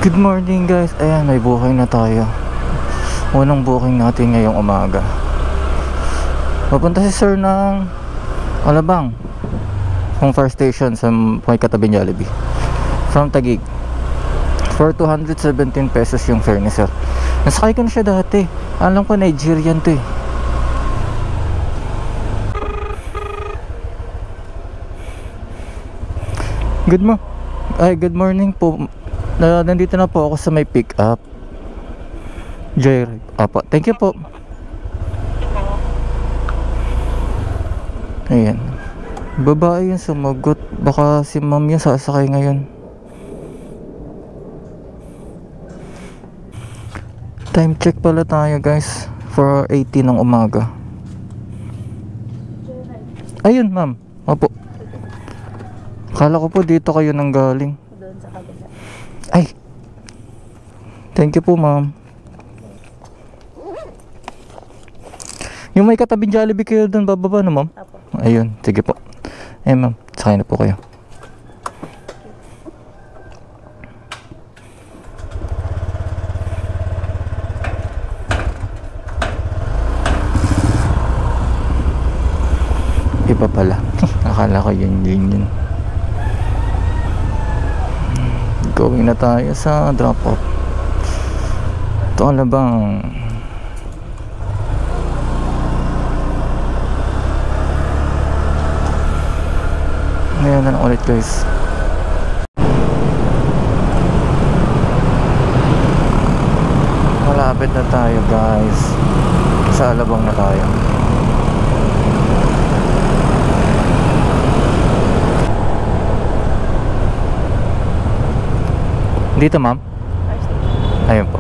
Good morning guys. Ayan, may booking na tayo. Unang booking natin ngayong umaga. Papunta si sir ng Alabang, kung fire station sa may katabing Jollibee, from Taguig. For 217 pesos yung fare ni sir. Nasakay ko na siya dati. Alam ko Nigerian to eh. Good morning po. Nandito na po ako sa may pick up Joyride. Apo, thank you po. Ayan, babae yung sumagot. Baka si ma'am yung sasakay ngayon. Time check pala tayo guys, 4:80 ng umaga. Ayun ma'am. Opo. Kala ko po dito kayo nang galing. Doon sa kabila. Ay, thank you po ma'am. Yung may katabing Jollibee kayo doon bababa na ma'am? Apo. Ayun, sige po. Eh ma'am, sakay na po kayo. Iba pala. Akala ko yun. Going na tayo sa drop off. Ito Alabang. Ngayon na lang ulit guys. Malapit na tayo guys. Sa Alabang na tayo. Dito ma'am? Ayun po.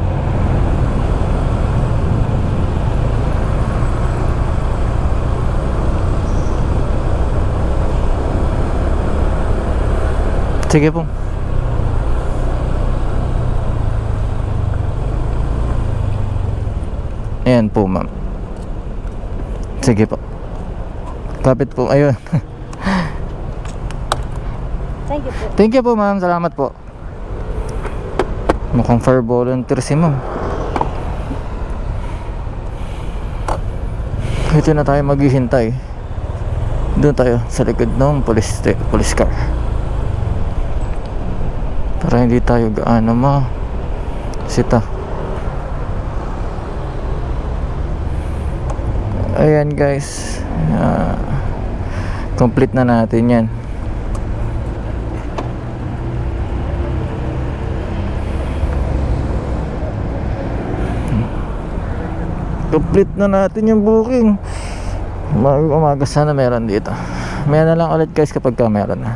Sige po. Ayan po ma'am. Sige po. Kapit po. Ayun. Thank you po. Thank you po ma'am. Salamat po. Mukhang fire volunteer si ma'am. Ito na tayo maghihintay. Doon tayo sa likod ng police car, para hindi tayo gaano sita. Ayan guys, complete na natin yan. Complete na natin yung booking. Umaga sana meron dito. Meron na lang ulit guys kapag meron na.